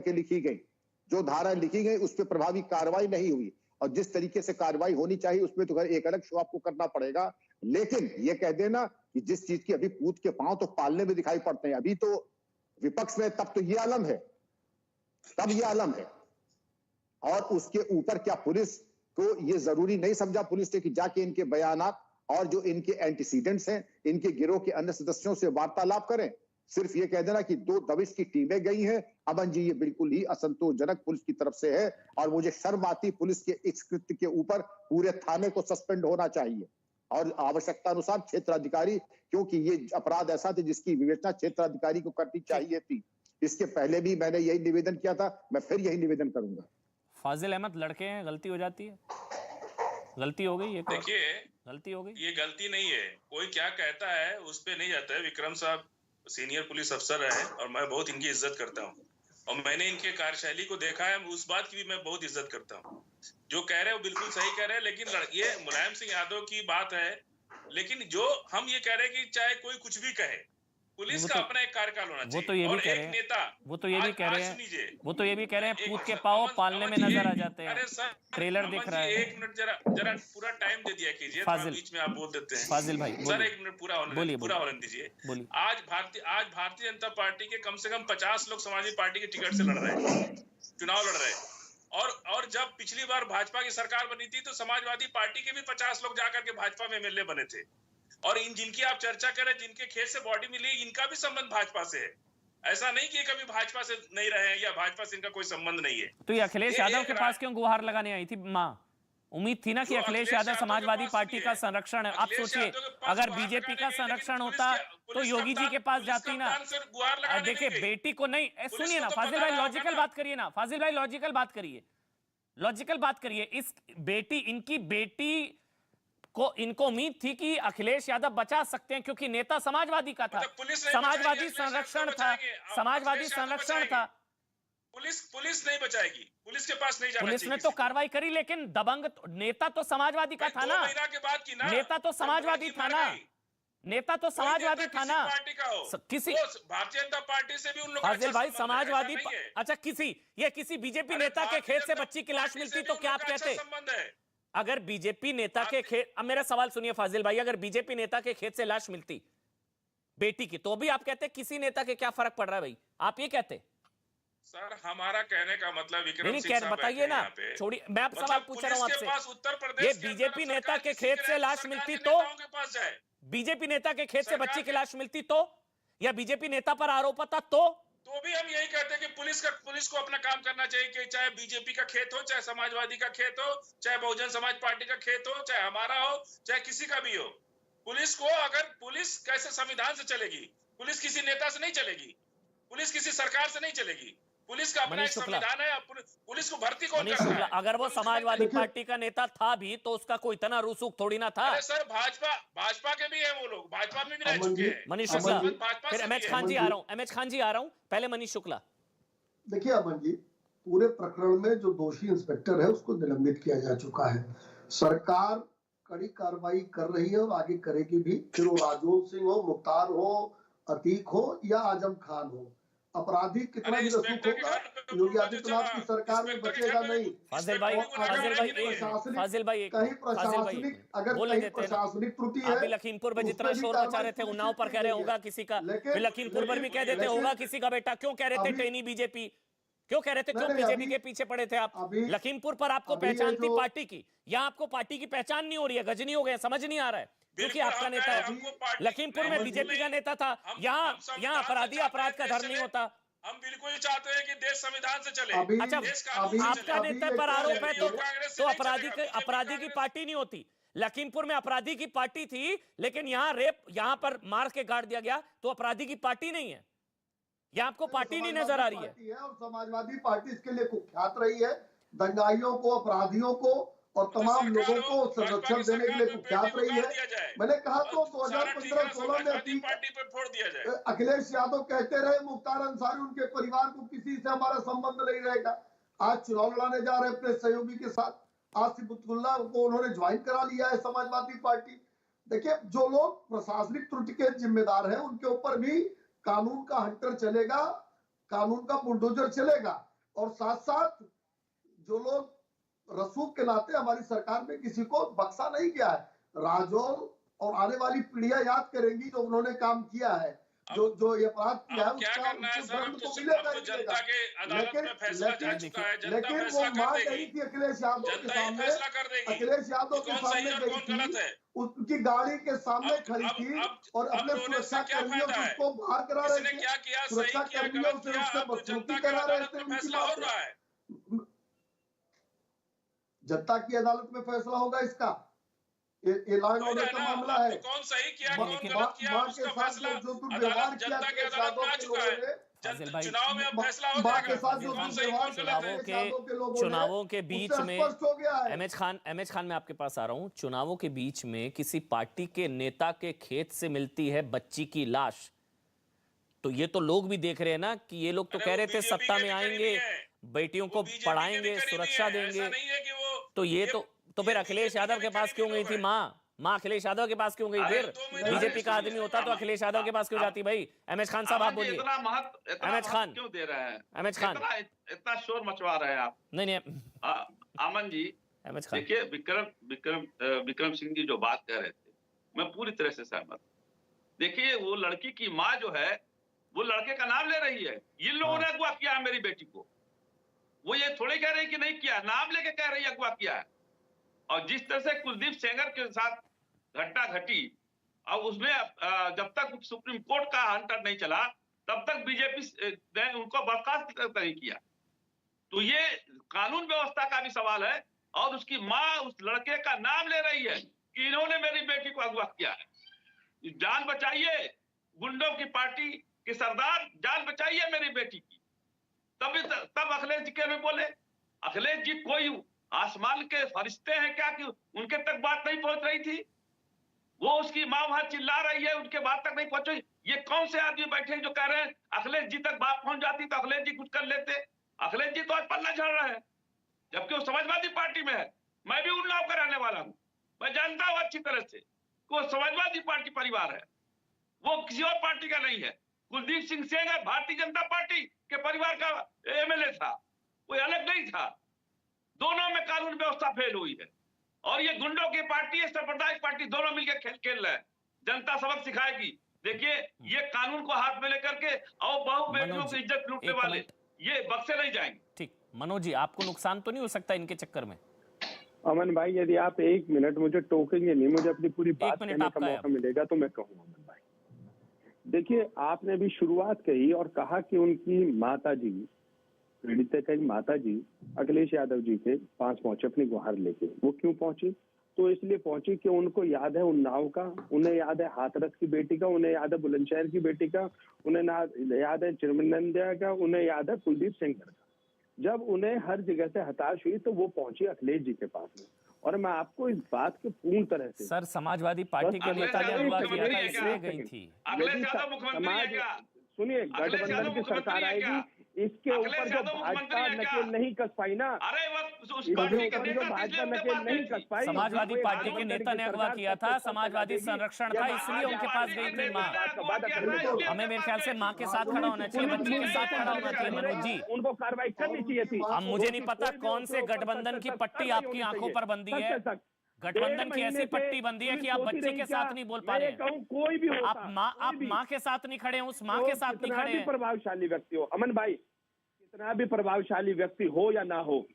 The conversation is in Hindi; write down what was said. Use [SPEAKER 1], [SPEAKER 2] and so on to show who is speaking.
[SPEAKER 1] के लिखी गई, जो धारा लिखी गई उस पर प्रभावी कार्रवाई नहीं हुई, और जिस तरीके से कार्रवाई होनी चाहिए उसमें तो एक अलग शो आपको करना पड़ेगा। लेकिन ये कह देना कि जिस चीज की अभी पूत के पांव तो पालने में दिखाई पड़ते हैं, अभी तो विपक्ष में तब तो ये आलम है, तब ये आलम है। और उसके ऊपर क्या पुलिस को ये जरूरी नहीं समझा पुलिस ने कि जाके इनके बयानात और जो इनके एंटीसीडेंट्स हैं, इनके गिरोह के अन्य सदस्यों से वार्तालाप करें? सिर्फ ये कह देना कि 2 दबिश की टीमें गई हैं, अमन जी, ये बिल्कुल ही असंतोषजनक पुलिस की तरफ से है, और मुझे शर्म आती पुलिस के इस कृत्य के ऊपर पूरे थाने को सस्पेंड होना चाहिए, और आवश्यकता अनुसार क्षेत्राधिकारी, क्योंकि ये अपराध ऐसा था जिसकी विवेचना क्षेत्राधिकारी को करनी चाहिए थी। इसके पहले भी मैंने यही निवेदन किया था, मैं फिर यही निवेदन करूंगा।
[SPEAKER 2] फाजिल अहमद, लड़के हैं, गलती हो जाती है, गलती हो गई है।
[SPEAKER 3] देखिए,
[SPEAKER 2] गलती हो गई,
[SPEAKER 3] ये गलती नहीं है, कोई क्या कहता है उस पे नहीं जाता है। विक्रम साहब सीनियर पुलिस अफसर है और मैं बहुत इनकी इज्जत करता हूँ, और मैंने इनके कार्यशैली को देखा है, उस बात की भी मैं बहुत इज्जत करता हूँ। जो कह रहे हैं वो बिल्कुल सही कह रहे हैं, लेकिन ये मुलायम सिंह यादव की बात है। लेकिन जो हम ये कह रहे हैं कि चाहे कोई कुछ भी कहे, पुलिस का अपना एक कार्यकाल होना चाहिए।
[SPEAKER 2] वो तो ये भी कह रहे हैं, वो तो ये भी कह रहे हैं, वो तो ये भी कह रहे हैं पूत के पाँव पालने में नजर आ जाते हैं।
[SPEAKER 3] अरे सर,
[SPEAKER 2] ट्रेलर दिख रहा है।
[SPEAKER 3] 1 मिनट जरा पूरा टाइम दे दिया कीजिए, बीच में आप बोल देते हैं।
[SPEAKER 2] फाजिल भाई
[SPEAKER 3] सर 1 मिनट पूरा होने दीजिए। आज भारतीय जनता पार्टी के कम से कम 50 लोग समाजवादी पार्टी के टिकट से लड़ रहे हैं, चुनाव लड़ रहे हैं। और जब पिछली बार भाजपा की सरकार बनी थी तो समाजवादी पार्टी के भी 50 लोग जाकर के भाजपा में एमएलए बने थे। और जिनकी आप चर्चा करें, जिनके खेत से बॉडी मिली, इनका भी संबंध भाजपा से है। ऐसा नहीं कि कभी भाजपा से नहीं रहे हैं या भाजपा से इनका कोई संबंध नहीं है।
[SPEAKER 2] तो ये अखिलेश यादव के पास क्यों गुहार लगाने आई थी माँ? उम्मीद थी ना कि अखिलेश यादव समाजवादी पार्टी का संरक्षण है। आप सोचिए, अगर बीजेपी का संरक्षण होता तो योगी जी के पास जाती ना। देखिए, बेटी को नहीं, सुनिए ना फाजिल भाई, लॉजिकल बात करिए ना, फाजिल भाई लॉजिकल बात करिए, लॉजिकल बात करिए। इस बेटी, इनकी बेटी को, इनको उम्मीद थी कि अखिलेश यादव बचा सकते हैं क्योंकि नेता समाजवादी का था, समाजवादी संरक्षण था, समाजवादी संरक्षण था।
[SPEAKER 3] पुलिस नहीं बचाएगी, पुलिस के पास नहीं जाना चाहिए।
[SPEAKER 2] पुलिस ने तो कार्रवाई करी, लेकिन दबंग नेता तो समाजवादी का था ना, नेता तो समाजवादी था ना, नेता तो समाजवादी था ना, किसी
[SPEAKER 3] भारतीय जनता पार्टी से भी उन लोगों
[SPEAKER 2] फाजिल भाई समाजवादी। अच्छा, किसी बीजेपी नेता के खेत से बच्ची की लाश मिलती तो क्या आप कहते? अगर बीजेपी नेता के खेत, अब मेरा सवाल सुनिए फाजिल भाई, अगर बीजेपी नेता के खेत से लाश मिलती बेटी की, तो भी आप कहते किसी नेता के क्या फर्क पड़ रहा है भाई? आप ये कहते?
[SPEAKER 3] सर, हमारा कहने का मतलब विक्रम सिंह साहब
[SPEAKER 2] बताइए ना, छोड़िए, मैं आप सवाल पूछ रहा हूं आपसे।
[SPEAKER 3] उत्तर प्रदेश
[SPEAKER 2] ये बीजेपी नेता के खेत से लाश मिलती तो, बीजेपी नेता के खेत से बच्ची की लाश मिलती तो, या बीजेपी नेता पर आरोप होता तो
[SPEAKER 3] भी हम यही कहते हैं कि पुलिस को अपना काम करना चाहिए, कि चाहे बीजेपी का खेत हो, चाहे समाजवादी का खेत हो, चाहे बहुजन समाज पार्टी का खेत हो, चाहे हमारा हो, चाहे किसी का भी हो। पुलिस को, अगर पुलिस कैसे संविधान से चलेगी, पुलिस किसी नेता से नहीं चलेगी, पुलिस किसी सरकार से नहीं चलेगी, पुलिस का अपना एक संविधान है। पुलिस को भर्ती कौन करता है?
[SPEAKER 2] अगर वो समाजवादी पार्टी का नेता था भी तो उसका कोई इतना रूसूख थोड़ी ना था।
[SPEAKER 3] अरे सर, भाजपा के भी है वो लोग, भाजपा में भी रह चुके हैं।
[SPEAKER 2] मनीष शुक्ला, फिर एमएच खान जी आ रहा हूं, एमएच खान जी आ रहा हूं, पहले मनीष शुक्ला।
[SPEAKER 4] देखिए अमन जी, पूरे प्रकरण में जो दोषी इंस्पेक्टर है उसको निलंबित किया जा चुका है। सरकार कड़ी कार्रवाई कर रही है और आगे करेगी भी, फिर वो राजवंत सिंह हो, मुख्तार हो, अतीक हो या आजम खान हो। अपराधी कितना भी रसूख होगा, योगी आदित्यनाथ की सरकार में बचेगा नहीं।
[SPEAKER 2] फाजिल भाई,
[SPEAKER 4] कहीं प्रशासनिक, अगर कहीं प्रशासनिक त्रुटि है,
[SPEAKER 2] लखीमपुर में जितना शोर मचा रहे थे, उन्नाव पर कह रहे होगा किसी का, लखीमपुर पर भी कह देते होगा किसी का बेटा। क्यों कह रहे थे टेनी बीजेपी? क्यों कह रहे थे? क्यों बीजेपी के पीछे पड़े थे आप? लखीमपुर पर आपको पहचान थी पार्टी की, यहाँ आपको पार्टी की पहचान नहीं हो रही है, गजनी हो गया, समझ नहीं आ रहा है, क्योंकि आपका नेता है। लखीमपुर में बीजेपी का नेता था, यहाँ अपराधी अपराध का धर्म नहीं होता।
[SPEAKER 3] हम बिल्कुल चाहते हैं कि देश संविधान से चले।
[SPEAKER 2] अच्छा, आपका नेता पर आरोप है तो अपराधी की पार्टी नहीं होती। लखीमपुर में अपराधी की पार्टी थी, लेकिन यहाँ पर मार के गाड़ दिया गया, तो अपराधी की पार्टी नहीं है, यह आपको पार्टी नहीं नजर आ रही है।
[SPEAKER 4] और समाजवादी पार्टी इसके लिए कुख्यात रही है, दंगाइयों को, अपराधियों को और तमाम लोगों को संरक्षण देने के लिए कुख्यात रही है। मैंने कहा तो 2015-16 में अखिलेश यादव कहते रहे, मुख्तार अंसारी, उनके परिवार को किसी से हमारा संबंध नहीं रहेगा। आज चुनाव लड़ाने जा रहे अपने सहयोगी के साथ, आसिफुल्लाह को उन्होंने ज्वाइन करा लिया है समाजवादी पार्टी। देखिए, जो लोग प्रशासनिक त्रुटि के जिम्मेदार हैं उनके ऊपर भी कानून का हंटर चलेगा, कानून का बुलडोजर चलेगा। और साथ साथ जो लोग रसूख के नाते हमारी सरकार में किसी को बख्शा नहीं गया है। राजौर और आने वाली पीढ़ियां याद करेंगी जो उन्होंने काम किया है, जो ये अपराध किया है,
[SPEAKER 3] क्या करना है सर? अब तो जनता के अदालत में फैसला जा चुका है, जनता
[SPEAKER 4] लेकिन वो
[SPEAKER 3] फैसला कर
[SPEAKER 4] मां
[SPEAKER 3] देगी।
[SPEAKER 4] कही थी अखिलेश यादव के
[SPEAKER 3] जनता ही
[SPEAKER 4] सामने,
[SPEAKER 3] फैसला कर देगी
[SPEAKER 4] अखिलेश यादव के
[SPEAKER 3] कौन सही
[SPEAKER 4] सामने
[SPEAKER 3] और
[SPEAKER 4] गई
[SPEAKER 3] कौन
[SPEAKER 4] थी,
[SPEAKER 3] गलत है।
[SPEAKER 4] उसकी गाड़ी के सामने खड़ी थी और अपने
[SPEAKER 3] रोने से
[SPEAKER 4] सुरक्षा
[SPEAKER 3] क्या
[SPEAKER 4] कर्मियों
[SPEAKER 3] फायदा
[SPEAKER 4] से
[SPEAKER 3] है?
[SPEAKER 4] उसको बाहर करा रहे
[SPEAKER 3] किसने
[SPEAKER 4] थे,
[SPEAKER 3] क्या किया, सही
[SPEAKER 4] सुरक्षा
[SPEAKER 3] किया,
[SPEAKER 4] कर्मियों
[SPEAKER 3] गलत
[SPEAKER 4] से
[SPEAKER 3] किया,
[SPEAKER 4] उससे
[SPEAKER 3] अब तो
[SPEAKER 4] बदसलूकी
[SPEAKER 3] जनता के
[SPEAKER 4] करा रहे
[SPEAKER 3] अदालत
[SPEAKER 4] थे।
[SPEAKER 3] में
[SPEAKER 4] उनकी
[SPEAKER 3] फैसला हो
[SPEAKER 4] बात
[SPEAKER 3] रहा है।
[SPEAKER 4] जनता की अदालत में फैसला होगा इसका। ये लॉ एंड ऑर्डर का मामला है।
[SPEAKER 3] तो कौन सही किया, कौन
[SPEAKER 2] लेकिन
[SPEAKER 3] गलत किया,
[SPEAKER 4] मां के
[SPEAKER 3] उसका
[SPEAKER 4] साथ
[SPEAKER 3] फैसला
[SPEAKER 4] जो दुर्व्यवहार
[SPEAKER 3] अदालत,
[SPEAKER 4] किया
[SPEAKER 3] जनता के
[SPEAKER 4] अखिलेश
[SPEAKER 3] अदालत में आ
[SPEAKER 4] यादव के
[SPEAKER 3] चुका
[SPEAKER 4] लोगों
[SPEAKER 3] है।
[SPEAKER 4] ने,
[SPEAKER 2] फाजिल भाई,
[SPEAKER 3] चुनाव में अब फैसला हो
[SPEAKER 4] मां के
[SPEAKER 3] जाएगा
[SPEAKER 4] साथ जो
[SPEAKER 3] कौन सही
[SPEAKER 4] दुर्व्यवहार
[SPEAKER 3] कौन
[SPEAKER 4] किया
[SPEAKER 3] गलत है।
[SPEAKER 4] अखिलेश यादव के लोगों ने,
[SPEAKER 2] चुनावों के बीच
[SPEAKER 4] उससे
[SPEAKER 2] में
[SPEAKER 4] स्पष्ट हो गया है।
[SPEAKER 2] एमएच खान मैं आपके पास आ रहा हूं। चुनावों के बीच में किसी पार्टी के नेता के खेत से मिलती है बच्ची की लाश, तो ये तो लोग भी देख रहे हैं ना कि ये लोग तो कह रहे थे सत्ता में आएंगे, बेटियों को पढ़ाएंगे, सुरक्षा देंगे, तो ये तो फिर अखिलेश यादव के पास क्यों गई थी माँ अखिलेश यादव के पास क्यों गई? फिर बीजेपी का आदमी होता तो अखिलेश यादव के पास क्यों जाती भाई? एमएच खान साहब आप बोलिए। एमएच खान
[SPEAKER 5] क्यों दे रहे हैं?
[SPEAKER 2] एमएच खान
[SPEAKER 5] इतना शोर मचवा रहे हैं आप।
[SPEAKER 2] नहीं
[SPEAKER 5] आमन जी,
[SPEAKER 2] एमएच खान
[SPEAKER 5] देखिए विक्रम सिंह जी जो बात कह रहे थे, मैं पूरी तरह से सहमत। देखिए वो लड़की की माँ जो है वो लड़के का नाम ले रही है। इन लोगों ने अगवा किया है मेरी बेटी को। वो ये थोड़ी कह रही कि नहीं किया, नाम लेके कह रही अगवा किया है। और जिस तरह से कुलदीप सेंगर के साथ घटना घटी, और उसमें जब तक सुप्रीम कोर्ट का हंटर नहीं चला तब तक बीजेपी ने उनको बर्खास्त नहीं किया। तो ये कानून व्यवस्था का भी सवाल है। और उसकी माँ उस लड़के का नाम ले रही है कि इन्होंने मेरी बेटी को अगवा किया है। जान बचाइए, गुंडों की पार्टी के सरदार, जान बचाइए मेरी बेटी की। तब अखिलेश जी के बोले। अखिलेश जी कोई आसमान के फरिश्ते हैं क्या कि उनके तक बात नहीं पहुंच रही थी? वो उसकी माँ वहां चिल्ला रही है, उनके बात तक नहीं पहुंची। ये कौन से आदमी बैठे हैं जो कह रहे हैं अखिलेश जी तक बात पहुंच जाती तो अखिलेश जी कुछ कर लेते? अखिलेश जी तो आज पल्ला झाड़ रहे हैं, जबकि वो समाजवादी पार्टी में है। मैं भी उन्नाव का रहने वाला हूं, मैं जानता हूं अच्छी तरह से कि वो समाजवादी पार्टी परिवार है, वो किसी और पार्टी का नहीं है। कुलदीप सिंह सेंगर भारतीय जनता पार्टी के परिवार का एमएलए था, कोई अलग नहीं था। दोनों में कानून व्यवस्था फेल हुई है और ये गुंडों की पार्टी है, सांप्रदायिक पार्टी, दोनों मिलकर खेल रहे हैं। जनता सबक सिखाएगी। देखिए ये कानून को हाथ में लेकर के और बहु बेटियों की इज्जत लूटने वाले ये बख्शे नहीं जाएंगे।
[SPEAKER 2] ठीक, मनोज जी आपको नुकसान तो नहीं हो सकता इनके चक्कर में?
[SPEAKER 6] अमन भाई यदि आप 1 मिनट मुझे टोकेंगे नहीं, मुझे अपनी पूरी बात कहने का मौका मिलेगा तो मैं कहूँगा। अमन भाई देखिए, आपने भी शुरुआत कही और कहा कि उनकी माता जी, पीड़ित की माता जी अखिलेश यादव जी के पास पहुंचे अपनी गुहार लेके। वो क्यों पहुंची? तो इसलिए पहुंची कि उनको याद है उन्नाव का, उन्हें याद है हाथरस की बेटी का, उन्हें याद है बुलंदशहर की बेटी का, उन्हें याद है चिरमिंदिया का, उन्हें याद है कुलदीप सेंगर का। जब उन्हें हर जगह से हताश हुई तो वो पहुंची अखिलेश जी के पास में। और मैं आपको इस बात के पूर्ण तरह से,
[SPEAKER 2] सर समाजवादी पार्टी के नेता ने अगवा किया था इसलिए गई थी।
[SPEAKER 6] सुनिए, गठबंधन की सरकार आएगी, इसके ऊपर जो भाजपा नकेल नहीं कस पाई ना, भाजपा नकेल नहीं कस पाई।
[SPEAKER 2] समाजवादी पार्टी के नेता ने अगवा किया था, समाजवादी संरक्षण था, इसलिए उनके पास गई थी माँ। हमें मेरे ख्याल से माँ के साथ खड़ा होना चाहिए, बच्ची के साथ खड़ा होना चाहिए। मनोज जी
[SPEAKER 6] उनको कार्रवाई करनी चाहिए थी।
[SPEAKER 2] अब मुझे नहीं पता कौन से गठबंधन की पट्टी आपकी आंखों पर बंदी है। गठबंधन की ऐसी पट्टी बंदी है कि आप बच्चे के साथ नहीं बोल पा रहे हैं।
[SPEAKER 6] कोई भी हो,
[SPEAKER 2] आप माँ के साथ नहीं खड़े हैं, उस माँ के साथ नहीं खड़े हैं।
[SPEAKER 6] प्रभावशाली व्यक्ति हो अमन भाई, कितना भी प्रभावशाली व्यक्ति हो या ना हो,